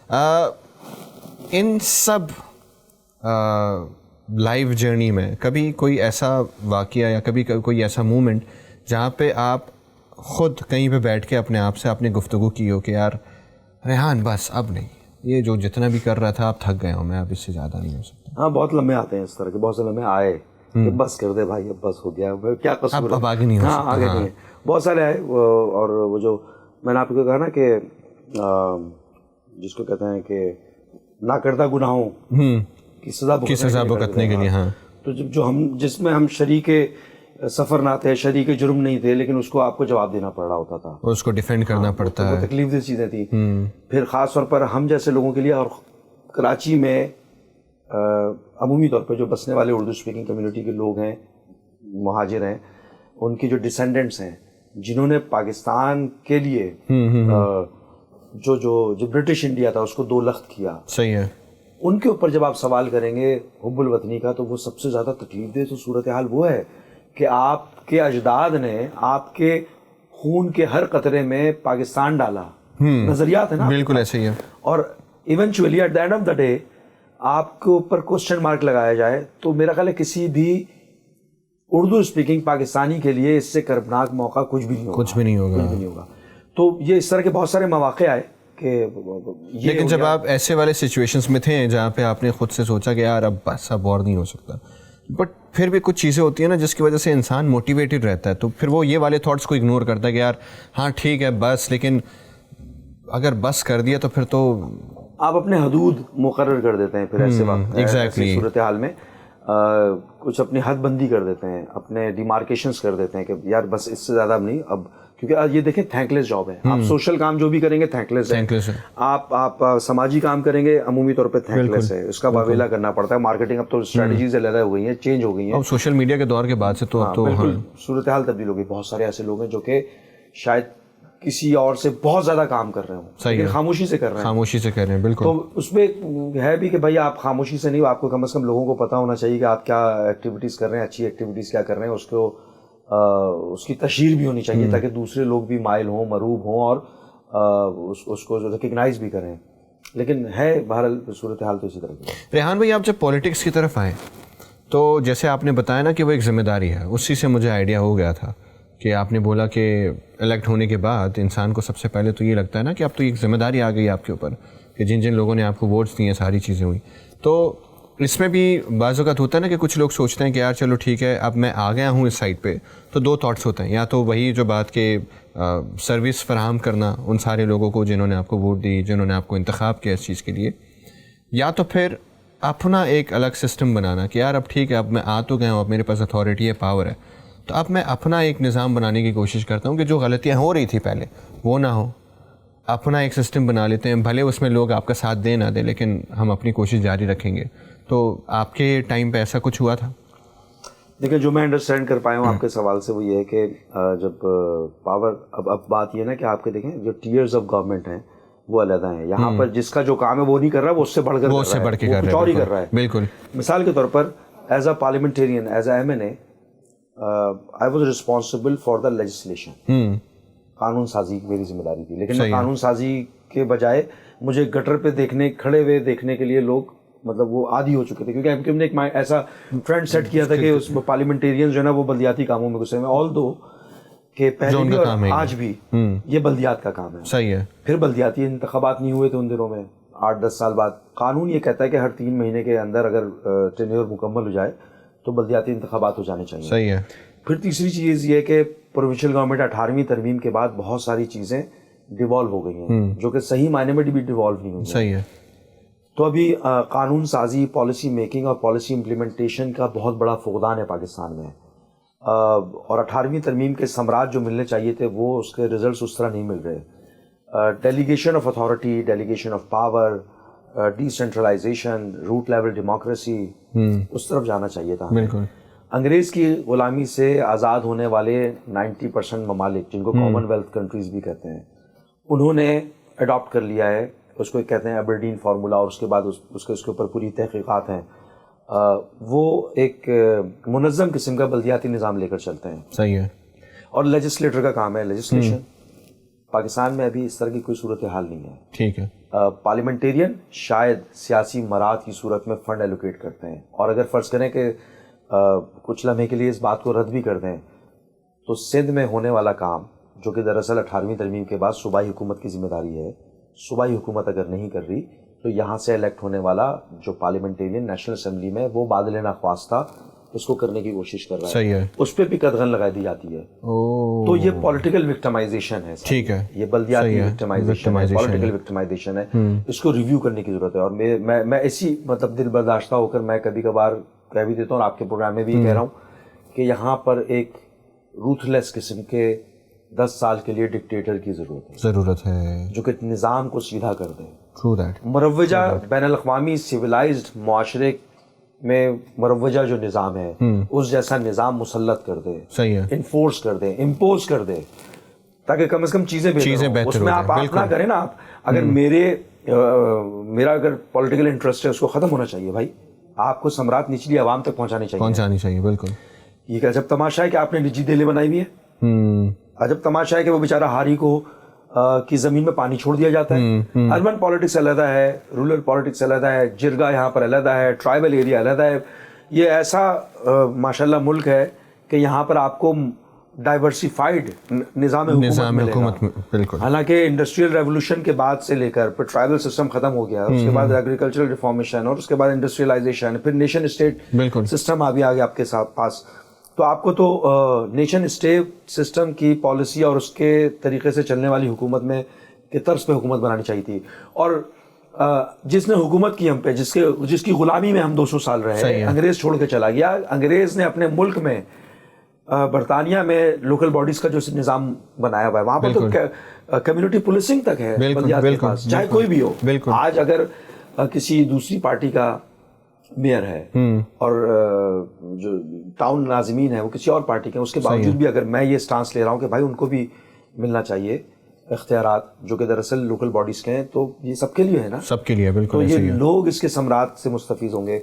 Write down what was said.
ان سب life journey میں کبھی کوئی ایسا واقعہ یا کبھی کوئی ایسا مومنٹ جہاں پہ آپ خود کہیں پہ بیٹھ کے اپنے آپ سے آپ نے گفتگو کی ہو کہ یار ریحان بس اب نہیں, یہ جو جتنا بھی کر رہا تھا اب تھک گیا ہوں میں, اب اس سے زیادہ نہیں ہو سکتا؟ ہاں بہت لمحے آتے ہیں اس طرح کے, بہت سے لمحے آئے کہ بس کر دے بھائی, اب بس ہو گیا, کیا قصور اب آگے نہیں ہو سکتا. ہاں آگے نہیں ہے, بہت سارے آئے. اور وہ جو میں نے آپ کو کہا نا کہ جس کو کہتے ہیں کہ ناکردہ گناہوں کی سزا بھگتنے کے لیے, ہاں, تو جو جس میں ہم شریک سفر نہ تھے, شریک جرم نہیں تھے, لیکن اس کو آپ کو جواب دینا پڑ رہا ہوتا تھا, اس کو ڈیفینڈ کرنا پڑتا ہے, تکلیف دہ چیزیں تھیں. پھر خاص طور پر ہم جیسے لوگوں کے لیے, اور کراچی میں عمومی طور پہ جو بسنے والے اردو اسپیکنگ کمیونٹی کے لوگ ہیں, مہاجر ہیں, ان کی جو ڈسینڈنٹس ہیں جنہوں نے پاکستان کے لیے جو برٹش انڈیا تھا اس کو دو لخت کیا, صحیح ہے, ان کے اوپر جب آپ سوال کریں گے حب الوطنی کا, تو وہ سب سے زیادہ تکلیف دہ تو صورتحال وہ ہے کہ آپ کے اجداد نے آپ کے خون کے ہر قطرے میں پاکستان ڈالا. نظریات ہے نا, بالکل ایسے ہی ہے. اور eventually at the end of the day آپ کے اوپر کوشچن مارک لگایا جائے تو میرا خیال ہے کسی بھی اردو اسپیکنگ پاکستانی کے لیے اس سے کربناک موقع کچھ بھی نہیں ہوگا. تو یہ اس طرح کے بہت سارے مواقع آئے کہ لیکن جب آپ ایسے والے سچویشنز میں تھے جہاں پہ آپ نے خود سے سوچا کہ یار اب بس اب اور نہیں ہو سکتا, بٹ پھر بھی کچھ چیزیں ہوتی ہیں نا جس کی وجہ سے انسان موٹیویٹڈ رہتا ہے, تو پھر وہ یہ والے تھاٹس کو اگنور کرتا ہے کہ یار ہاں ٹھیک ہے بس, لیکن اگر بس کر دیا تو پھر تو آپ اپنے حدود مقرر کر دیتے ہیں. پھر ایسے وقت ایسی صورتحال میں کچھ اپنی حد بندی کر دیتے ہیں, اپنے ڈیمارکیشنز کر دیتے ہیں کہ یار بس اس سے زیادہ اب نہیں. اب کیونکہ یہ دیکھیں تھینک لیس جاب ہے, آپ سوشل کام جو بھی کریں گے تھینک لیس ہے, آپ سماجی کام کریں گے عمومی طور پہ تھینک لیس ہے, اس کا واویلا کرنا پڑتا ہے. مارکیٹنگ اب تو اسٹریٹجیز علیحدہ ہو گئی ہیں, چینج ہو گئی ہیں, اب سوشل میڈیا کے دور کے بعد سے تو اب تو بالکل صورتحال تبدیل ہو گئی. بہت سارے ایسے لوگ ہیں جو کہ شاید کسی اور سے بہت زیادہ کام کر رہے ہوں, لیکن خاموشی سے کر رہے ہیں. بالکل. تو اس میں ہے بھی کہ بھائی آپ خاموشی سے نہیں, آپ کو کم از کم لوگوں کو پتہ ہونا چاہیے کہ آپ کیا ایکٹیویٹیز کر رہے ہیں, اچھی ایکٹیویٹیز کیا کر رہے ہیں, اس کی تشہیر بھی ہونی چاہیے تاکہ دوسرے لوگ بھی مائل ہوں, مروب ہوں اور اس کو ریکگنائز بھی کریں. لیکن ہے بہرحال صورتحال تو اسی طرح کی. ریحان بھائی, آپ جب پولیٹکس کی طرف آئے تو جیسے آپ نے بتایا نا کہ وہ ایک ذمہ داری ہے, اسی سے مجھے آئیڈیا ہو گیا تھا کہ آپ نے بولا کہ الیکٹ ہونے کے بعد انسان کو سب سے پہلے تو یہ لگتا ہے نا کہ اب تو ایک ذمہ داری آ گئی آپ کے اوپر کہ جن لوگوں نے آپ کو ووٹس دیے ساری چیزیں ہوئی. تو اس میں بھی بعض اوقات ہوتا ہے نا کہ کچھ لوگ سوچتے ہیں کہ یار چلو ٹھیک ہے اب میں آ گیا ہوں اس سائڈ پہ, تو دو تھاٹس ہوتے ہیں, یا تو وہی جو بات کہ سروس فراہم کرنا ان سارے لوگوں کو جنہوں نے آپ کو ووٹ دی, جنہوں نے آپ کو انتخاب کیا اس چیز کے لیے, یا تو پھر اپنا ایک الگ سسٹم بنانا کہ یار اب ٹھیک ہے اب میں آ تو گیا ہوں, اب میرے پاس اتھارٹی ہے, پاور ہے, تو اب میں اپنا ایک نظام بنانے کی کوشش کرتا ہوں کہ جو غلطیاں ہو رہی تھی پہلے وہ نہ ہو, اپنا ایک سسٹم بنا لیتے ہیں, بھلے اس میں لوگ آپ کا ساتھ دے نہ دیں لیکن ہم اپنی کوشش جاری رکھیں گے. تو آپ کے ٹائم پہ ایسا کچھ ہوا تھا؟ دیکھیں جو میں انڈرسٹینڈ کر پایا ہوں آپ کے سوال سے وہ یہ ہے کہ جب پاور, اب بات یہ ہے نا کہ آپ کے دیکھیں جو ٹیئرز آف گورنمنٹ ہیں وہ علیحدہ ہیں, یہاں پر جس کا جو کام ہے وہ نہیں کر رہا, وہ اس سے بڑھ کے کچھ اور ہی کر رہا ہے. بالکل. مثال کے طور پر as a parliamentarian, as a MNA, I was responsible for the legislation. قانون سازی میری ذمہ داری تھی, لیکن قانون سازی کے بجائے مجھے گٹر پہ کھڑے ہوئے دیکھنے کے لیے لوگ مطلب وہ عادی ہو چکے تھے, کیونکہ ہم نے ایک ایسا ٹرینڈ سیٹ کیا تھا کہ اس میں پارلیمنٹیرین جو ہے نا وہ بلدیاتی کاموں میں گھسے ہوئے, آل دو کہ پہلے بھی اور آج بھی یہ بلدیات کا کام ہے. صحیح ہے. پھر بلدیاتی انتخابات نہیں ہوئے تھے ان دنوں میں, 8-10 سال بعد. قانون یہ کہتا ہے کہ ہر 3 مہینے کے اندر اگر ٹینیور مکمل ہو جائے تو بلدیاتی انتخابات ہو جانے چاہیے. صحیح ہے. پھر تیسری چیز یہ کہ پروونشل گورنمنٹ 18ویں ترمیم کے بعد بہت ساری چیزیں ڈیوالو ہو گئی ہیں جو کہ صحیح معنی میں بھی ڈیوالو نہیں ہوئی. صحیح ہے. تو ابھی قانون سازی, پالیسی میکنگ اور پالیسی امپلیمنٹیشن کا بہت بڑا فقدان ہے پاکستان میں, اور 18ویں ترمیم کے ثمرات جو ملنے چاہیے تھے وہ اس کے ریزلٹس اس طرح نہیں مل رہے. Delegation of authority, delegation of power, decentralization, root level democracy, اس طرف جانا چاہیے تھا. بالکل. انگریز کی غلامی سے آزاد ہونے والے 90% ممالک جن کو کامن ویلتھ کنٹریز بھی کہتے ہیں, انہوں نے اڈاپٹ کر لیا ہے, اس کو کہتے ہیں ایبرڈین فارمولا, اور اس کے بعد اس کے اوپر پوری تحقیقات ہیں. وہ ایک منظم قسم کا بلدیاتی نظام لے کر چلتے ہیں. صحیح ہے. اور لیجسلیٹر کا کام ہے لیجسلیشن. پاکستان میں ابھی اس طرح کی کوئی صورتحال نہیں ہے. ٹھیک ہے. پارلیمنٹیرین شاید سیاسی مراد کی صورت میں فنڈ ایلوکیٹ کرتے ہیں, اور اگر فرض کریں کہ کچھ لمحے کے لیے اس بات کو رد بھی کر دیں, تو سندھ میں ہونے والا کام جو کہ دراصل 18ویں ترمیم کے بعد صوبائی حکومت کی ذمہ داری ہے, صوبائی حکومت اگر نہیں کر رہی تو یہاں سے الیکٹ ہونے والا جو پارلیمنٹیرین نیشنل اسمبلی میں وہ بادل ناخواستہ اس کو کرنے کی کوشش کر رہا ہے, اس پہ بھی قدغن لگا دی جاتی ہے. تو یہ پولیٹیکل وکٹمائزیشن ہے, ٹھیک ہے, یہ بلدیاتی وکٹمائزیشن ہے, پولیٹیکل وکٹمائزیشن ہے, اس کو ریویو کرنے کی ضرورت ہے. اور میں ایسی مطلب دل برداشتہ ہو کر میں کبھی کبھار کہہ بھی دیتا ہوں, اور آپ کے پروگرام میں بھی کہہ رہا ہوں کہ یہاں پر ایک روتھ لیس قسم کے 10 سال کے لیے ڈکٹیٹر کی ضرورت ہے جو کہ نظام کو سیدھا کر دے. مروجہ بین الاقوامی سویلائزڈ معاشرے میں مروجہ جو نظام ہے اس جیسا نظام مسلط کر دے, انفورس کر دے, امپوز کر دے, تاکہ کم از کم چیزیں بہتر اس میں آپ نہ کریں نا. آپ اگر میرا اگر پولیٹیکل انٹرسٹ ہے اس کو ختم ہونا چاہیے بھائی, آپ کو ثمرات نچلی عوام تک پہنچانی چاہیے. بالکل. یہ عجب تماشا ہے کہ آپ نے نجی دہلی بنائی ہوئی ہے, عجب تماشا ہے کہ وہ بیچارہ ہاری کو کی زمین میں پانی چھوڑ دیا جاتا ہے. اربن پالیٹکس علیحدہ ہے, رورل پالیٹکس علیحدہ ہے, جرگا یہاں پر علیحدہ ہے, ٹرائبل ایریا علیحدہ ہے. یہ ایسا ماشاءاللہ ملک ہے کہ یہاں پر آپ کو ڈائیورسیفائڈ نظام حکومت ملے گا. حالانکہ انڈسٹریل ریولوشن کے بعد سے لے کر پھر ٹرائبل سسٹم ختم ہو گیا, اس کے بعد ایگریکلچرل ریفارمیشن, اور اس کے بعد انڈسٹریلائزیشن, پھر نیشن اسٹیٹ سسٹم آ گیا آپ کے پاس. تو آپ کو تو نیشن اسٹیٹ سسٹم کی پالیسی اور اس کے طریقے سے چلنے والی حکومت میں کے طرز پہ حکومت بنانی چاہیے تھی. اور جس نے حکومت کی ہم پہ, جس کی غلامی میں ہم 200 سال رہے, انگریز چھوڑ کے چلا گیا. انگریز نے اپنے ملک میں برطانیہ میں لوکل باڈیز کا جو نظام بنایا ہوا ہے, وہاں پر تو کمیونٹی پولیسنگ تک ہے بلدیات کے پاس, چاہے کوئی بھی ہو. آج اگر کسی دوسری پارٹی کا میئر ہے اور جو ٹاؤن ناظمین ہے وہ کسی اور پارٹی کے, اس کے باوجود بھی اگر میں یہ سٹانس لے رہا ہوں کہ بھائی ان کو بھی ملنا چاہیے اختیارات جو کہ دراصل لوکل باڈیز کے ہیں, تو یہ سب کے لیے ہے نا, سب کے لیے. بالکل. تو یہ لوگ اس کے ثمرات سے مستفید ہوں گے.